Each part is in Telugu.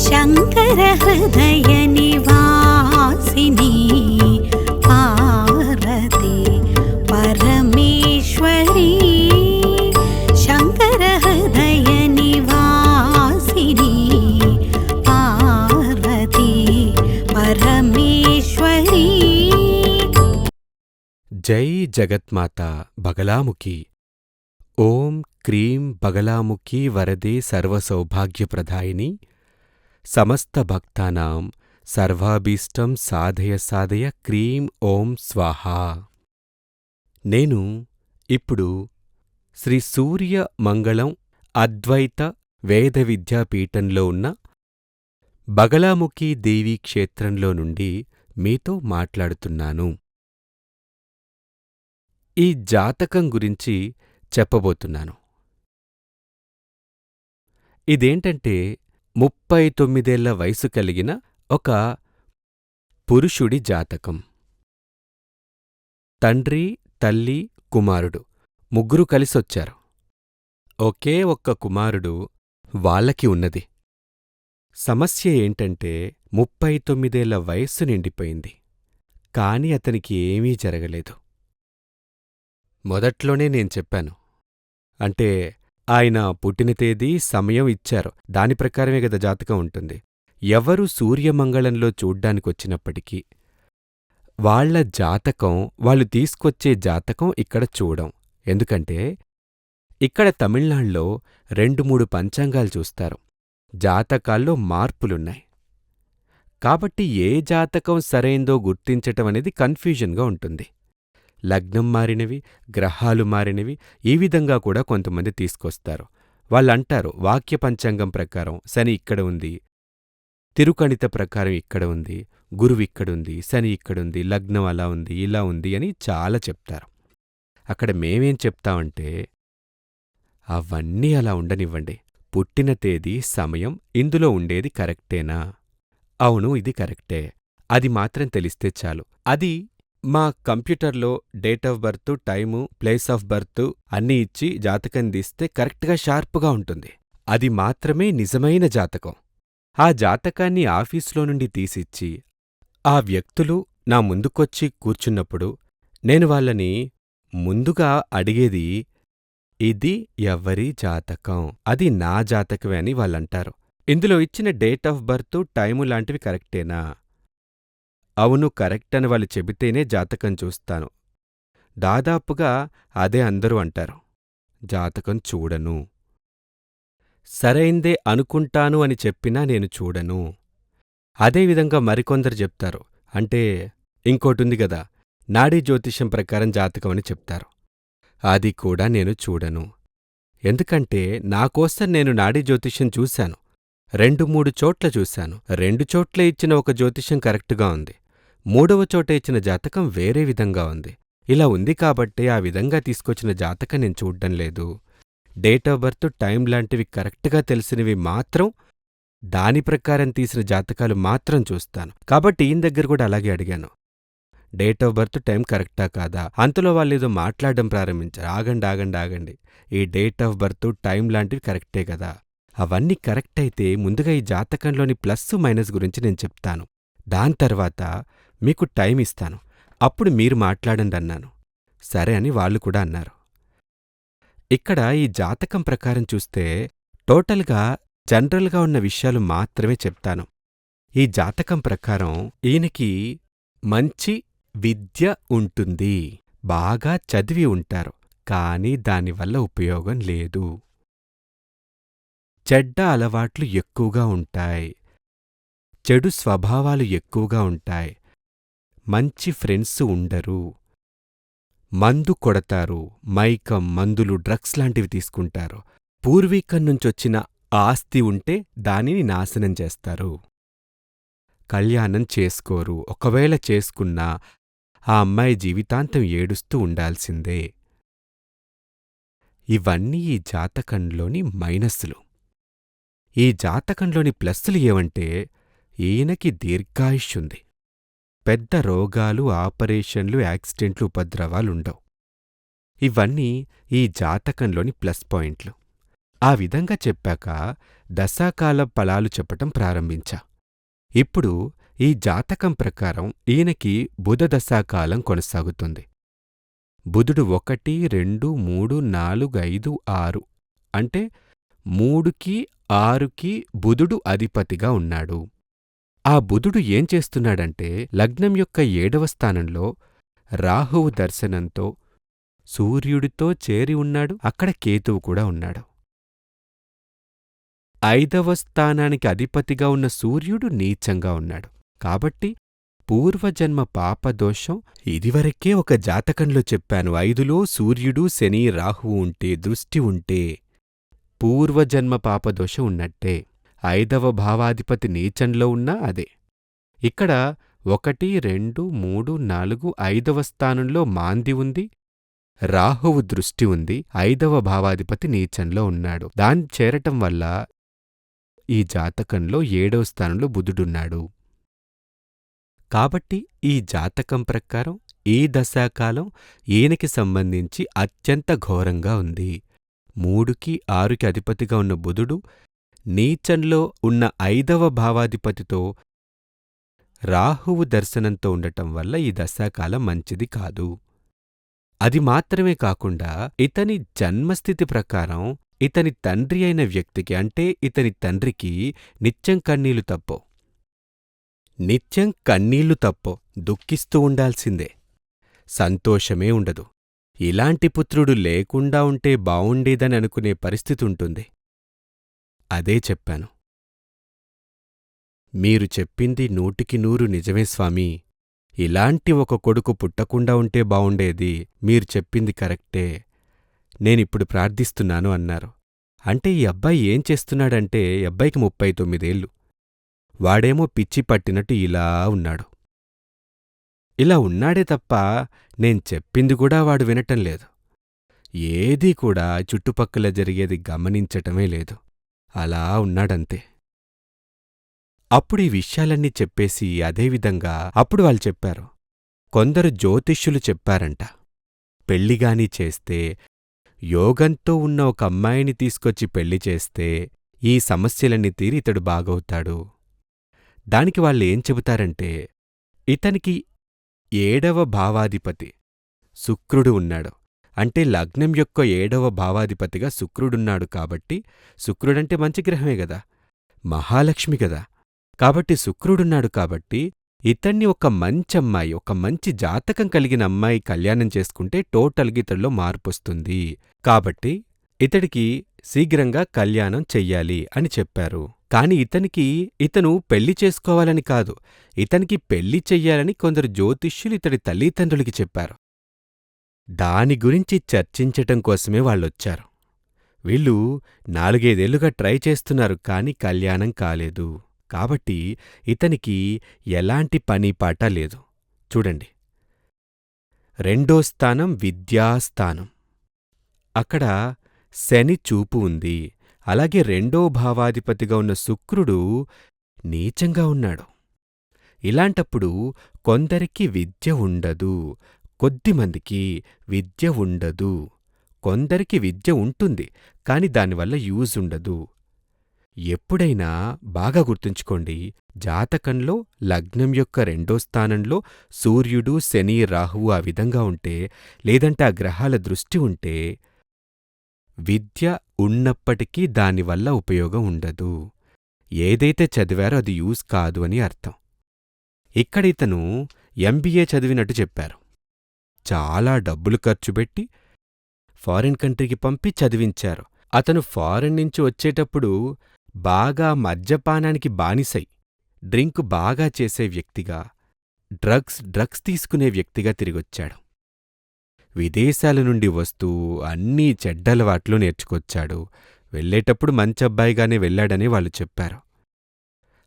శంకర హృదయ నివాసిని పార్వతి పరమేశ్వరి శంకర హృదయ నివాసిని పార్వతి పరమేశ్వరి. జై జగత్మాత బగలాముఖి. ఓం క్రీం బగలాముఖి వరదే సర్వసౌభాగ్యప్రదాయిని సమస్త భక్తానాం సర్వాభీష్టం సాధయ సాధయ క్రీం ఓం స్వాహా. నేను ఇప్పుడు శ్రీ సూర్య మంగళం అద్వైత వేద విద్యాపీఠంలో ఉన్న బగలాముఖి దేవీ క్షేత్రంలో నుండి మీతో మాట్లాడుతున్నాను. ఈ జాతకం గురించి చెప్పబోతున్నాను. ఇదేంటంటే 39 వయసు కలిగిన ఒక పురుషుడి జాతకం. తండ్రి, తల్లి, కుమారుడు ముగ్గురు కలిసొచ్చారు. ఒకే ఒక్క కుమారుడు వాళ్ళకి ఉన్నది. సమస్య ఏంటంటే 39 వయస్సు నిండిపోయింది. కాని అతనికి ఏమీ జరగలేదు. మొదట్లోనే నేను చెప్పాను. అంటే ఆయన పుట్టిన తేదీ, సమయం ఇచ్చారు. దాని ప్రకారమే గదా జాతకం ఉంటుంది. ఎవరు సూర్యమంగళంలో చూడ్డానికొచ్చినప్పటికీ వాళ్ల జాతకం, వాళ్ళు తీసుకొచ్చే జాతకం ఇక్కడ చూడం. ఎందుకంటే ఇక్కడ తమిళనాడులో 2-3 పంచాంగాలు చూస్తారు. జాతకాల్లో మార్పులున్నాయి. కాబట్టి ఏ జాతకం సరైందో గుర్తించటమనేది కన్ఫ్యూజన్గా ఉంటుంది. లగ్నం మారినవి, గ్రహాలు మారినవి, ఈ విధంగా కూడా కొంతమంది తీసుకొస్తారు. వాళ్ళంటారు వాక్య పంచాంగం ప్రకారం శని ఇక్కడ ఉంది, తిరుకణిత ప్రకారం ఇక్కడ ఉంది, గురువిక్కడుంది, శని ఇక్కడుంది, లగ్నం అలా ఉంది, ఇలా ఉంది అని చాలా చెప్తారు. అక్కడ మేమేం చెప్తామంటే అవన్నీ అలా ఉండనివ్వండి. పుట్టిన తేదీ, సమయం ఇందులో ఉండేది కరెక్టేనా? అవును, ఇది కరెక్టే. అది మాత్రం తెలిస్తే చాలు. అది మా కంప్యూటర్లో date of birth, time, place of birth అన్నీ ఇచ్చి జాతకం తీస్తే కరెక్ట్గా షార్ప్గా ఉంటుంది. అది మాత్రమే నిజమైన జాతకం. ఆ జాతకాన్ని ఆఫీసులో నుండి తీసిచ్చి ఆ వ్యక్తులు నా ముందుకొచ్చి కూర్చున్నప్పుడు నేను వాళ్ళని ముందుగా అడిగేది, ఇది ఎవ్వరి జాతకం? అది నా జాతకమే అని వాళ్ళంటారు. ఇందులో ఇచ్చిన డేట్ ఆఫ్ బర్త్, టైము లాంటివి కరెక్టేనా? అవును, కరెక్ట్ అని వాళ్ళు చెబితేనే జాతకం చూస్తాను. దాదాపుగా అదే అందరూ అంటారు. జాతకం చూడను. సరైందే అనుకుంటాను అని చెప్పినా నేను చూడను. అదేవిధంగా మరికొందరు చెప్తారు. అంటే ఇంకోటుంది గదా, నాడీ జ్యోతిష్యం ప్రకారం జాతకం అని చెప్తారు. అది కూడా నేను చూడను. ఎందుకంటే నాకోసం నేను నాడీ జ్యోతిష్యం చూశాను. 2-3 చోట్ల చూశాను. 2 చోట్ల ఇచ్చిన ఒక జ్యోతిష్యం కరెక్టుగా ఉంది. 3వ చోట ఇచ్చిన జాతకం వేరే విధంగా ఉంది. ఇలా ఉంది కాబట్టే ఆ విధంగా తీసుకొచ్చిన జాతకం నేను చూడ్డం లేదు. డేట్ ఆఫ్ బర్త్, టైం లాంటివి కరెక్ట్గా తెలిసినవి మాత్రం, దాని ప్రకారం తీసిన జాతకాలు మాత్రం చూస్తాను. కాబట్టి ఈయన దగ్గర కూడా అలాగే అడిగాను. డేట్ ఆఫ్ బర్త్, టైం కరెక్టా కాదా? అంతలో వాళ్ళేదో మాట్లాడడం ప్రారంభించారు. ఆగండి. ఈ డేట్ ఆఫ్ బర్త్, టైం లాంటివి కరెక్టే కదా. అవన్నీ కరెక్ట్ అయితే ముందుగా ఈ జాతకంలోని ప్లస్ మైనస్ గురించి నేను చెప్తాను. దాని తర్వాత మీకు టైం ఇస్తాను. అప్పుడు మీరు మాట్లాడండి అన్నాను. సరే అని వాళ్ళు కూడా అన్నారు. ఇక్కడ ఈ జాతకం ప్రకారం చూస్తే టోటల్గా జనరల్గా ఉన్న విషయాలు మాత్రమే చెప్తాను. ఈ జాతకం ప్రకారం ఈయనకి మంచి విద్య ఉంటుంది. బాగా చదివి ఉంటారు. కానీ దానివల్ల ఉపయోగం లేదు. చెడ్డ అలవాట్లు ఎక్కువగా ఉంటాయి. చెడు స్వభావాలు ఎక్కువగా ఉంటాయి. మంచి ఫ్రెండ్స్ ఉండరు. మందు కొడతారు. మైకం, మందులు, డ్రగ్స్ లాంటివి తీసుకుంటారు. పూర్వీకం నుంచొచ్చిన ఆస్తి ఉంటే దానిని నాశనం చేస్తారు. కళ్యాణం చేసుకోరు. ఒకవేళ చేసుకున్నా ఆ అమ్మాయి జీవితాంతం ఏడుస్తూ ఉండాల్సిందే. ఇవన్నీ ఈ జాతకంలోని మైనస్సులు. ఈ జాతకంలోని ప్లస్సులు ఏవంటే ఈయనకి దీర్ఘాయుష్యుంది. పెద్ద రోగాలు, ఆపరేషన్లు, యాక్సిడెంట్లు, ఉపద్రవాలుండవు. ఇవన్నీ ఈ జాతకంలోని ప్లస్ పాయింట్లు. ఆ విధంగా చెప్పాక దశాకాల ఫలాలు చెప్పటం ప్రారంభించా. ఇప్పుడు ఈ జాతకం ప్రకారం ఈయనకి బుధ దశాకాలం కొనసాగుతుంది. బుధుడు 1, 2, 3, 4, 5, 6 అంటే 3కి 6కి బుధుడు అధిపతిగా ఉన్నాడు. ఆ బుధుడు ఏం చేస్తున్నాడంటే లగ్నం యొక్క 7వ స్థానంలో రాహువు దర్శనంతో సూర్యుడితో చేరి ఉన్నాడు. అక్కడ కేతువు కూడా ఉన్నాడు. 5వ స్థానానికి అధిపతిగా ఉన్న సూర్యుడు నీచంగా ఉన్నాడు. కాబట్టి పూర్వజన్మ పాపదోషం ఇదివరకే ఒక జాతకంలో చెప్పాను. 5లో సూర్యుడు శని రాహువు ఉంటే దృష్టి ఉంటే పూర్వజన్మ పాపదోషం ఉన్నట్టే. 5వ భావాధిపతి నీచంలో ఉన్నా అదే. ఇక్కడ 1, 2, 3, 4 5వ స్థానంలో మాంది ఉంది. రాహువు దృష్టి ఉంది. 5వ భావాధిపతి నీచంలో ఉన్నాడు. దాన్ని చేరటం వల్ల ఈ జాతకంలో 7వ స్థానంలో బుధుడున్నాడు. కాబట్టి ఈ జాతకం ప్రకారం ఈ దశాకాలం ఈయనకి సంబంధించి అత్యంత ఘోరంగా ఉంది. 3కి 6కి అధిపతిగా ఉన్న బుధుడు నీచంలో ఉన్న 5వ భావాధిపతితో రాహువు దర్శనంతో ఉండటం వల్ల ఈ దశాకాలం మంచిది కాదు. అది మాత్రమే కాకుండా ఇతని జన్మస్థితి ప్రకారం ఇతని తండ్రి అయిన వ్యక్తికి అంటే ఇతని తండ్రికి నిత్యం కన్నీళ్లు తప్పో దుఃఖిస్తూ ఉండాల్సిందే. సంతోషమే ఉండదు. ఇలాంటి పుత్రుడు లేకుండా ఉంటే బావుండేదని అనుకునే పరిస్థితుంటుంది. అదే చెప్పాను. మీరు చెప్పింది 100కి 100 నిజమే స్వామీ. ఇలాంటి ఒక కొడుకు పుట్టకుండా ఉంటే బావుండేది. మీరు చెప్పింది కరెక్టే. నేనిప్పుడు ప్రార్థిస్తున్నాను అన్నారు. అంటే ఈ అబ్బాయి ఏం చేస్తున్నాడంటే అబ్బాయికి 39 ఏళ్ళు. వాడేమో పిచ్చి పట్టినట్టు ఇలా ఉన్నాడు. ఇలా ఉన్నాడే తప్ప నేను చెప్పింది కూడా వాడు వినటం లేదు. ఏదీ కూడా చుట్టుపక్కల జరిగేది గమనించటమే లేదు. అలా ఉన్నాడంతే. అప్పుడు ఈ విషయాలన్నీ చెప్పేసి అదేవిధంగా అప్పుడు వాళ్ళు చెప్పారు. కొందరు జ్యోతిష్యులు చెప్పారంట. పెళ్లిగాని చేస్తే యోగంతో ఉన్న ఒక అమ్మాయిని తీసుకొచ్చి పెళ్లి చేస్తే ఈ సమస్యలన్నీ తీరి ఇతడు బాగవుతాడు. దానికి వాళ్ళేం చెబుతారంటే ఇతనికి 7వ భావాధిపతి శుక్రుడు ఉన్నాడు. అంటే లగ్నం యొక్క 7వ భావాధిపతిగా శుక్రుడున్నాడు కాబట్టి శుక్రుడంటే మంచి గ్రహమే గదా, మహాలక్ష్మి గదా. కాబట్టి శుక్రుడున్నాడు కాబట్టి ఇతన్ని ఒక మంచమ్మాయి ఒక మంచి జాతకం కలిగిన అమ్మాయి కళ్యాణం చేసుకుంటే టోటల్గా ఇతడిలో మార్పొస్తుంది. కాబట్టి ఇతడికి శీఘ్రంగా కళ్యాణం చెయ్యాలి అని చెప్పారు. కాని ఇతను పెళ్లి చేసుకోవాలని కాదు, ఇతనికి పెళ్లి చెయ్యాలని కొందరు జ్యోతిష్యులు ఇతడి తల్లిదండ్రులకి చెప్పారు. దాని గురించి చర్చించటం కోసమే వాళ్ళొచ్చారు. వీళ్ళు 4-5 ఏళ్లుగా ట్రై చేస్తున్నారు కాని కళ్యాణం కాలేదు. కాబట్టి ఇతనికి ఎలాంటి పనీపాట లేదు. చూడండి, 2వ స్థానం విద్యాస్థానం. అక్కడ శని చూపు ఉంది. అలాగే 2వ భావాధిపతిగా ఉన్న శుక్రుడు నీచంగా ఉన్నాడు. ఇలాంటప్పుడు కొందరికి విద్య ఉండదు, కొద్దిమందికి విద్య ఉండదు. కొందరికి విద్య ఉంటుంది కాని దానివల్ల యూజ్ ఉండదు. ఎప్పుడైనా బాగా గుర్తుంచుకోండి, జాతకంలో లగ్నం యొక్క 2వ స్థానంలో సూర్యుడు శని రాహువు ఆ విధంగా ఉంటే లేదంటే ఆ గ్రహాల దృష్టి ఉంటే విద్య ఉన్నప్పటికీ దానివల్ల ఉపయోగం ఉండదు. ఏదైతే చదివారో అది యూజ్ కాదు అని అర్థం. ఇక్కడ ఇతను ఎంబీఏ చదివినట్టు చెప్పారు. చాలా డబ్బులు ఖర్చుపెట్టి ఫారిన్ కంట్రీకి పంపి చదివించారు. అతను ఫారిన్ నుంచి వచ్చేటప్పుడు బాగా మద్యపానానికి బానిసై డ్రింక్ బాగా చేసే వ్యక్తిగా, డ్రగ్స్ తీసుకునే వ్యక్తిగా తిరిగొచ్చాడు. విదేశాల నుండి వస్తూ అన్నీ చెడ్డలవాట్లు నేర్చుకొచ్చాడు. వెళ్ళేటప్పుడు మంచబ్బాయిగానే వెళ్ళాడని వాళ్ళు చెప్పారు.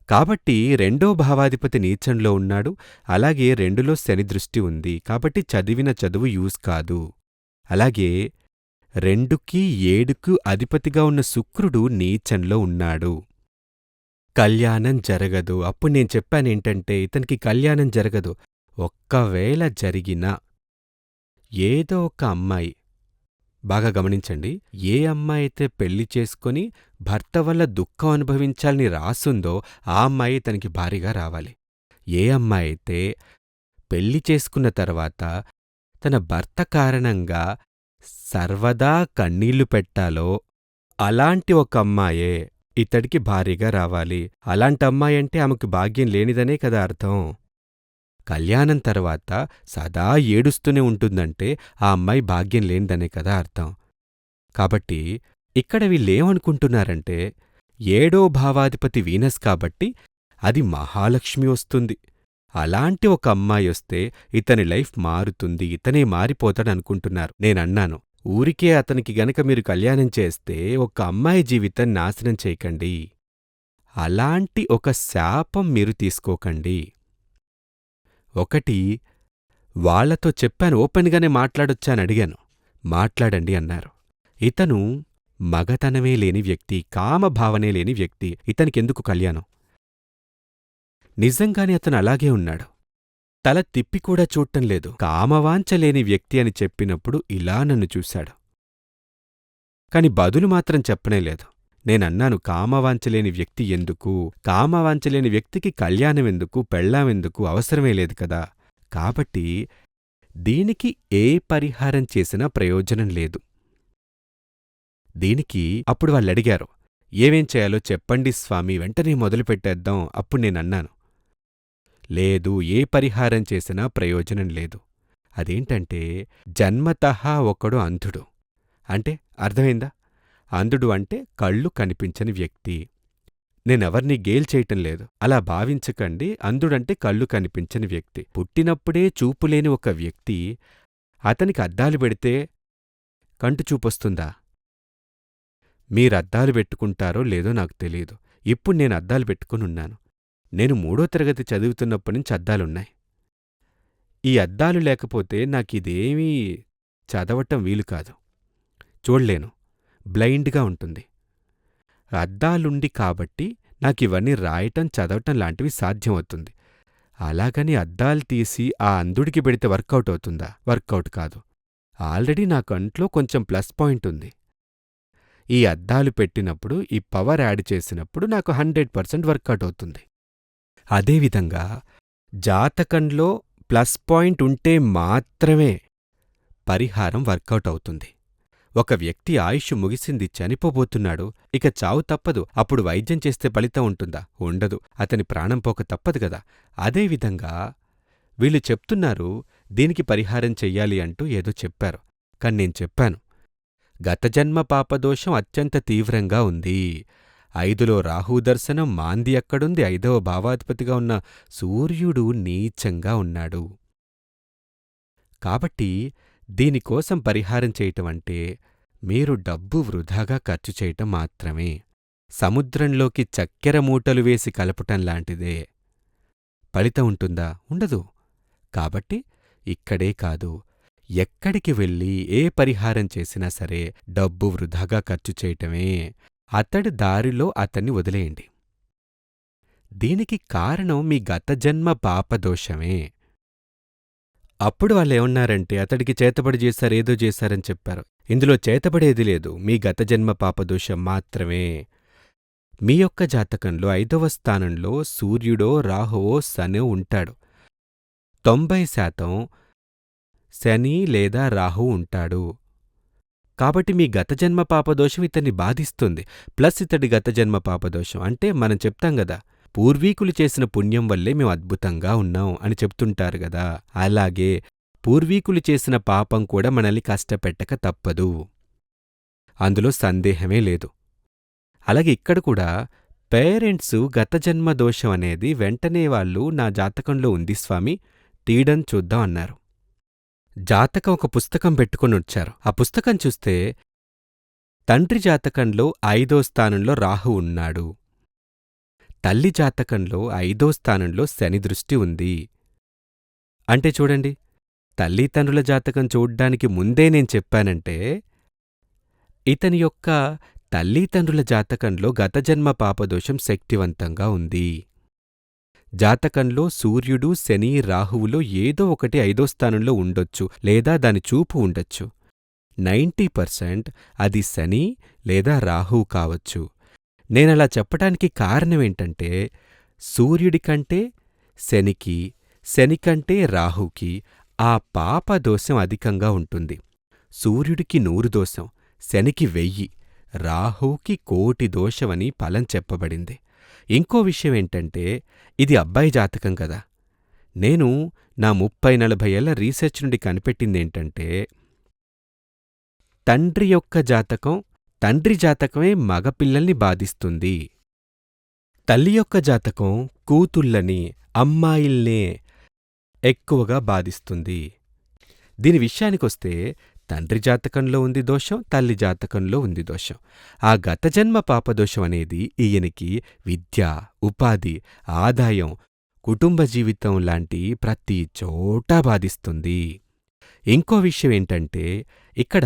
కాబట్టి 2వ భావాధిపతి నీచంలో ఉన్నాడు. అలాగే 2లో శని దృష్టి ఉంది. కాబట్టి చదివిన చదువు యూజ్ కాదు. అలాగే 2కి 7కు అధిపతిగా ఉన్న శుక్రుడు నీచంలో ఉన్నాడు. కళ్యాణం జరగదు. అప్పుడు నేను చెప్పానేంటంటే ఇతనికి కళ్యాణం జరగదు. ఒక్కవేళ జరిగినా ఏదో ఒక అమ్మాయి బాగా గమనించండి. ఏ అమ్మాయైతే పెళ్లి చేసుకొని భర్త వల్ల దుఃఖం అనుభవించాలని రాసుందో ఆ అమ్మాయి తనకి భార్యగా రావాలి. ఏ అమ్మాయైతే పెళ్లి చేసుకున్న తర్వాత తన భర్త కారణంగా సర్వదా కన్నీళ్లు పెట్టాలో అలాంటి ఒక అమ్మాయే ఇతడికి భార్యగా రావాలి. అలాంటి అమ్మాయంటే ఆమెకు భాగ్యం లేనిదనే కదా అర్థం. కళ్యాణం తర్వాత సదా ఏడుస్తూనే ఉంటుందంటే ఆ అమ్మాయి భాగ్యం లేనిదనే కదా అర్థం. కాబట్టి ఇక్కడ వీళ్ళేమనుకుంటున్నారంటే ఏడో భావాధిపతి వీనస్ కాబట్టి అది మహాలక్ష్మి వస్తుంది. అలాంటి ఒక అమ్మాయొస్తే ఇతని లైఫ్ మారుతుంది, ఇతనే మారిపోతాడనుకుంటున్నారు. నేనన్నాను, ఊరికే అతనికి గనక మీరు కళ్యాణం చేస్తే ఒక అమ్మాయి జీవితం నాశనం చేయకండి. అలాంటి ఒక శాపం మీరు తీసుకోకండి. ఒకటి, వాళ్లతో చెప్పాను, ఓపెన్గానే మాట్లాడొచ్చాని అడిగాను. మాట్లాడండి అన్నారు. ఇతను మగతనమే లేని వ్యక్తి, కామభావనే లేని వ్యక్తి, ఇతనికెందుకు కళ్యాణం? నిజంగానే అతను అలాగే ఉన్నాడు. తల తిప్పికూడా చూడటం లేదు. కామవాంఛలేని వ్యక్తి అని చెప్పినప్పుడు ఇలా నన్ను చూశాడు. కాని బదులు మాత్రం చెప్పనేలేదు. నేనన్నాను, కామవాంఛలేని వ్యక్తి ఎందుకు? కామవాంఛలేని వ్యక్తికి కళ్యాణమెందుకు, పెళ్ళామెందుకు? అవసరమే లేదు కదా. కాబట్టి దీనికి ఏ పరిహారం చేసినా ప్రయోజనం లేదు. దీనికి అప్పుడు వాళ్ళడిగారు, ఏమేం చేయాలో చెప్పండి స్వామీ, వెంటనే మొదలుపెట్టేద్దాం. అప్పుడు నేనన్నాను, లేదు, ఏ పరిహారం చేసినా ప్రయోజనం లేదు. అదేంటంటే జన్మతః ఒకడు అంధుడు. అంటే అర్థమైందా? అంధుడు అంటే కళ్ళు కనిపించని వ్యక్తి. నేనెవర్నీ గేల్ చేయటం లేదు, అలా భావించకండి. అంధుడంటే కళ్ళు కనిపించని వ్యక్తి. పుట్టినప్పుడే చూపులేని ఒక వ్యక్తి అతనికి అద్దాలు పెడితే కంటి చూపొస్తుందా? మీరద్దాలు పెట్టుకుంటారో లేదో నాకు తెలీదు. ఇప్పుడు నేను అద్దాలు పెట్టుకునున్నాను. నేను 3వ తరగతి చదువుతున్నప్పటినుంచి అద్దాలున్నాయి. ఈ అద్దాలు లేకపోతే నాకిదేమీ చదవటం వీలుకాదు, చూడ్లేను, బ్లైండ్గా ఉంటుంది. అద్దాలుండి కాబట్టి నాకివన్నీ రాయటం, చదవటం లాంటివి సాధ్యమవుతుంది. అలాగని అద్దాలు తీసి ఆ అంధుడికి పెడితే వర్కౌట్ అవుతుందా? వర్కౌట్ కాదు. ఆల్రెడీ నా కంట్లో కొంచెం ప్లస్ పాయింట్ ఉంది. ఈ అద్దాలు పెట్టినప్పుడు, ఈ పవర్ యాడ్ చేసినప్పుడు నాకు 100% వర్కౌట్ అవుతుంది. అదేవిధంగా జాతకంలో ప్లస్ పాయింట్ ఉంటే మాత్రమే పరిహారం వర్కౌట్ అవుతుంది. ఒక వ్యక్తి ఆయుష్ ముగిసింది, చనిపోబోతున్నాడు, ఇక చావు తప్పదు. అప్పుడు వైద్యం చేస్తే ఫలితం ఉంటుందా? ఉండదు. అతని ప్రాణం పోక తప్పదు గదా. అదేవిధంగా వీళ్ళు చెప్తున్నారు దీనికి పరిహారం చెయ్యాలి అంటూ ఏదో చెప్పారు. కాని నేను చెప్పాను, గతజన్మ పాపదోషం అత్యంత తీవ్రంగా ఉంది. 5లో రాహు దర్శనం, మాంది అక్కడుంది. 5వ భావాధిపతిగా ఉన్న సూర్యుడు నీచంగా ఉన్నాడు. కాబట్టి దీనికోసం పరిహారం చేయటమంటే మీరు డబ్బు వృధాగా ఖర్చు చేయటం మాత్రమే. సముద్రంలోకి చక్కెర మూటలు వేసి కలపటంలాంటిదే. ఫలితం ఉంటుందా? ఉండదు. కాబట్టి ఇక్కడే కాదు, ఎక్కడికి వెళ్ళి ఏ పరిహారం చేసినా సరే డబ్బు వృధాగా ఖర్చు చేయటమే. అతడి దారిలో అతన్ని వదిలేయండి. దీనికి కారణం మీ గతజన్మ పాపదోషమే. అప్పుడు వాళ్ళేమన్నారంటే అతడికి చేతబడి చేశారు, ఏదో చేశారని చెప్పారు. ఇందులో చేతబడేది లేదు, మీ గతజన్మ పాపదోషం మాత్రమే. మీ యొక్క జాతకంలో 5వ స్థానంలో సూర్యుడో, రాహువో, శనో ఉంటాడు. 90% శని లేదా రాహు ఉంటాడు. కాబట్టి మీ గతజన్మ పాపదోషం ఇతన్ని బాధిస్తుంది. ప్లస్ ఇతడి గతజన్మ పాపదోషం అంటే మనం చెప్తాం గదా, పూర్వీకులు చేసిన పుణ్యం వల్లే మేము అద్భుతంగా ఉన్నాం అని చెప్తుంటారు గదా. అలాగే పూర్వీకులు చేసిన పాపం కూడా మనల్ని కష్టపెట్టక తప్పదు, అందులో సందేహమే లేదు. అలాగే ఇక్కడ కూడా పేరెంట్సు గతజన్మ దోషం అనేది వెంటనే వాళ్ళు నా జాతకంలో ఉంది స్వామి, తీయడం చూద్దాం అన్నారు. జాతకం ఒక పుస్తకం పెట్టుకొనొచ్చారు. ఆ పుస్తకం చూస్తే తండ్రి జాతకంలో 5వ స్థానంలో రాహు ఉన్నాడు. తల్లి జాతకంలో 5వ స్థానంలో శని దృష్టి ఉంది. అంటే చూడండి, తల్లిదండ్రుల జాతకం చూడ్డానికి ముందే నేను చెప్పానంటే ఇతని యొక్క తల్లిదండ్రుల జాతకంలో గతజన్మ పాపదోషం శక్తివంతంగా ఉంది. జాతకంలో సూర్యుడు, శని, రాహువులో ఏదో ఒకటి 5వ స్థానంలో ఉండొచ్చు, లేదా దాని చూపు ఉండొచ్చు. 90% అది శని లేదా రాహువు కావచ్చు. నేనలా చెప్పటానికి కారణమేంటంటే, సూర్యుడికంటే శనికి, శనికంటే రాహుకి ఆ పాపదోషం అధికంగా ఉంటుంది. సూర్యుడికి 100 దోషం, శనికి 1000, రాహువుకి 1,000,000 దోషమని ఫలం చెప్పబడింది. ఇంకో విషయమేంటంటే, ఇది అబ్బాయి జాతకం కదా. నేను నా 30-40 ఏళ్ల రీసెర్చ్ నుండి కనిపెట్టిందేంటంటే, తండ్రి యొక్క జాతకం, తండ్రి జాతకమే మగపిల్లల్ని బాధిస్తుంది. తల్లి యొక్క జాతకం కూతుళ్ళని, అమ్మాయిల్నే ఎక్కువగా బాధిస్తుంది. దీని విషయానికొస్తే తండ్రి జాతకంలో ఉంది దోషం, తల్లి జాతకంలో ఉంది దోషం. ఆ గతజన్మ పాపదోషం అనేది ఈయనకి విద్య, ఉపాధి, ఆదాయం, కుటుంబ జీవితం లాంటి ప్రతి చోటా బాధిస్తుంది. ఇంకో విషయమేంటంటే, ఇక్కడ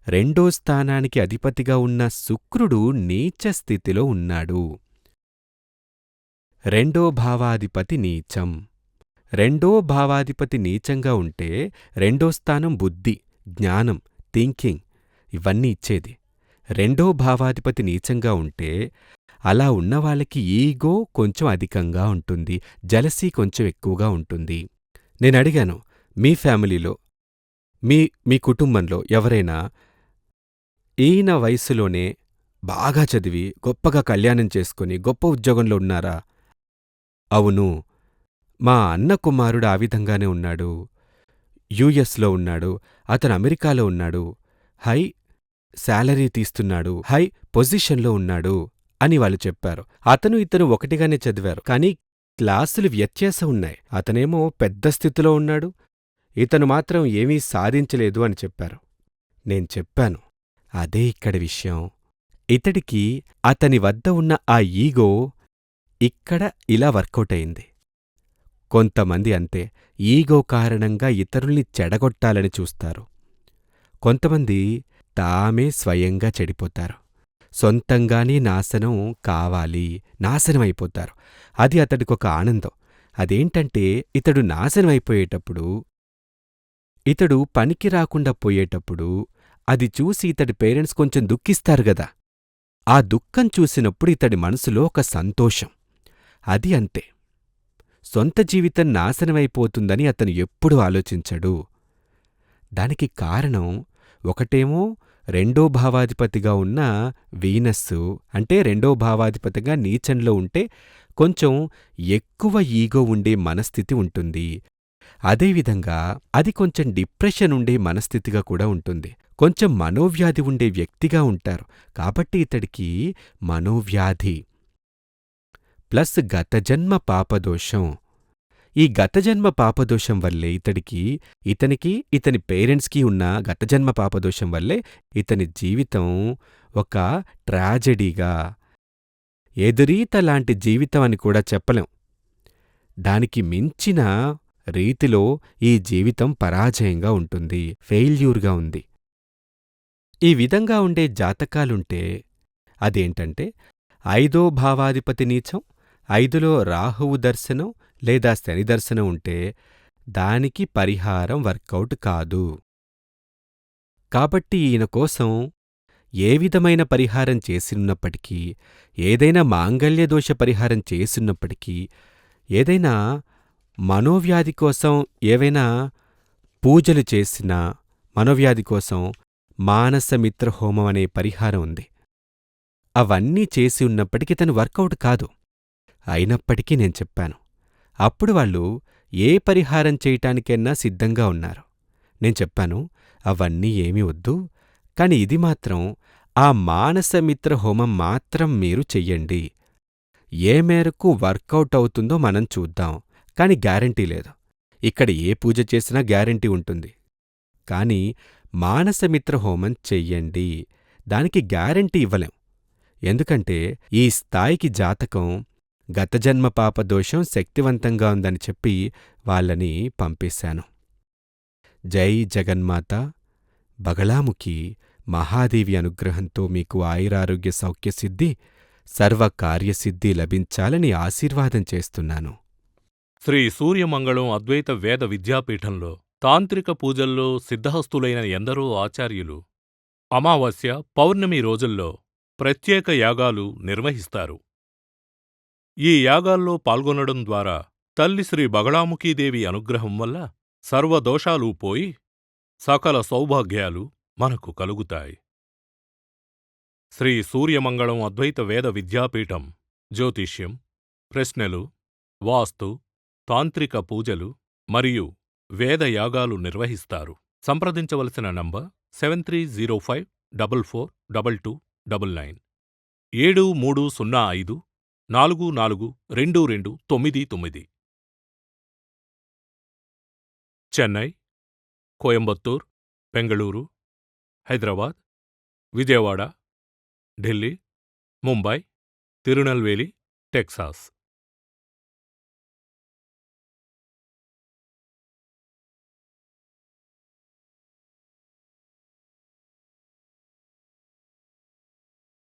2వ స్థానానికి అధిపతిగా ఉన్న శుక్రుడు నీచ స్థితిలో ఉన్నాడు. 2వ భావాధిపతి నీచం. 2వ భావాధిపతి నీచంగా ఉంటే 2వ స్థానం బుద్ధి, జ్ఞానం, థింకింగ్ ఇవన్నీ ఇచ్చేది. 2వ భావాధిపతి నీచంగా ఉంటే అలా ఉన్నవాళ్ళకి ఈగో కొంచెం అధికంగా ఉంటుంది, జలసీ కొంచెం ఎక్కువగా ఉంటుంది. నేనడిగాను, మీ ఫ్యామిలీలో, మీ కుటుంబంలో ఎవరైనా ఈయన వయసులోనే బాగా చదివి, గొప్పగా కళ్యాణం చేసుకుని, గొప్ప ఉద్యోగంలో ఉన్నారా? అవును, మా అన్న కుమారుడు ఆ విధంగానే ఉన్నాడు. యుఎస్లో ఉన్నాడు, అతను అమెరికాలో ఉన్నాడు, హై శాలరీ తీస్తున్నాడు, హై పొజిషన్లో ఉన్నాడు అని వాళ్ళు చెప్పారు. అతను ఇతను ఒకటిగానే చదివారు, కానీ క్లాసులు వ్యత్యాసం ఉన్నాయి. అతనేమో పెద్ద స్థితిలో ఉన్నాడు, ఇతను మాత్రం ఏమీ సాధించలేదు అని చెప్పారు. నేను చెప్పాను, అదే ఇక్కడి విషయం. ఇతడికి అతని వద్ద ఉన్న ఆ ఈగో ఇక్కడ ఇలా వర్కౌట్ అయింది. కొంతమంది అంతే, ఈగో కారణంగా ఇతరుల్ని చెడగొట్టాలని చూస్తారు. కొంతమంది తామే స్వయంగా చెడిపోతారు, సొంతంగానే నాశనం కావాలి, నాశనమైపోతారు. అది అతడికొక ఆనందం. అదేంటంటే, ఇతడు నాశనమైపోయేటప్పుడు, ఇతడు పనికి రాకుండా పోయేటప్పుడు అది చూసి ఇతడి పేరెంట్స్ కొంచెం దుఃఖిస్తారు గదా. ఆ దుఃఖం చూసినప్పుడు ఇతడి మనసులో ఒక సంతోషం. అది అంతే. సొంత జీవితం నాశనమైపోతుందని అతను ఎప్పుడూ ఆలోచించడు. దానికి కారణం ఒకటేమో 2వ భావాధిపతిగా ఉన్న వీనస్సు, అంటే 2వ భావాధిపతిగా నీచంలో ఉంటే కొంచెం ఎక్కువ ఈగో ఉండే మనస్థితి ఉంటుంది. అదేవిధంగా అది కొంచెం డిప్రెషన్ ఉండే మనస్థితిగా కూడా ఉంటుంది. కొంచెం మనోవ్యాధి ఉండే వ్యక్తిగా ఉంటారు. కాబట్టి ఇతడికి మనోవ్యాధి ప్లస్ గతజన్మ పాపదోషం. ఈ గతజన్మ పాపదోషం వల్లే ఇతనికి ఇతని పేరెంట్స్కి ఉన్న గతజన్మ పాపదోషం వల్లే ఇతని జీవితం ఒక ట్రాజెడీగా, ఎదురీత లాంటి జీవితం అని కూడా చెప్పలేం. దానికి మించిన రీతిలో ఈ జీవితం పరాజయంగా ఉంటుంది, ఫెయిల్యూర్గా ఉంది. ఈ విధంగా ఉండే జాతకాలుంటే అదేంటంటే, 5వ భావాధిపతి నీచం, 5లో రాహువు దర్శనం లేదా శని దర్శనం ఉంటే దానికి పరిహారం వర్కౌట్ కాదు. కాబట్టి ఈయన కోసం ఏ విధమైన పరిహారం చేసినప్పటికీ, ఏదైనా మాంగళ్యదోష పరిహారం చేసినప్పటికీ, ఏదైనా మనోవ్యాధి కోసం ఏవైనా పూజలు చేసినా, మనోవ్యాధి కోసం మానసమిత్ర హోమం అనే పరిహారం ఉంది. అవన్నీ చేసి ఉన్నప్పటికీ తను వర్కౌట్ కాదు. అయినప్పటికీ నేను చెప్పాను. అప్పుడు వాళ్ళు ఏ పరిహారం చేయటానికైనా సిద్ధంగా ఉన్నారు. నేను చెప్పాను, అవన్నీ ఏమీ వద్దు, కాని ఇది మాత్రం ఆ మానసమిత్ర హోమం మాత్రం మీరు చెయ్యండి. ఏ మేరకు వర్కౌట్ అవుతుందో మనం చూద్దాం, కాని గ్యారంటీ లేదు. ఇక్కడ ఏ పూజ చేసినా గ్యారంటీ ఉంటుంది. కాని మానసమిత్ర హోమం చెయ్యండి, దానికి గ్యారంటీ ఇవ్వలేం. ఎందుకంటే ఈ స్థాయికి జాతకం గతజన్మ పాపదోషం శక్తివంతంగా ఉందని చెప్పి వాళ్ళని పంపేశాను. జై జగన్మాత. బగళాముఖి మహాదేవి అనుగ్రహంతో మీకు ఆయురారోగ్య సౌఖ్యసిద్ధి, సర్వకార్యసిద్ధి లభించాలని ఆశీర్వాదం చేస్తున్నాను. శ్రీ సూర్యమంగళం అద్వైత వేద విద్యాపీఠంలో తాంత్రిక పూజల్లో సిద్ధహస్తులైన ఎందరో ఆచార్యులు అమావాస్య, పౌర్ణమి రోజుల్లో ప్రత్యేక యాగాలు నిర్వహిస్తారు. ఈ యాగాల్లో పాల్గొనడం ద్వారా తల్లి శ్రీ బగళాముఖీదేవి అనుగ్రహం వల్ల సర్వదోషాలూ పోయి సకల సౌభాగ్యాలు మనకు కలుగుతాయి. శ్రీ సూర్యమంగళం అద్వైత వేద విద్యాపీఠం జ్యోతిష్యం, ప్రశ్నలు, వాస్తు, తాంత్రిక పూజలు మరియు వేదయాగాలు నిర్వహిస్తారు. సంప్రదించవలసిన నంబర్ 7305442299 7305442299. చెన్నై, కోయంబత్తూర్, బెంగళూరు, హైదరాబాద్, విజయవాడ, ఢిల్లీ, ముంబై, తిరునల్వేలి, టెక్సాస్.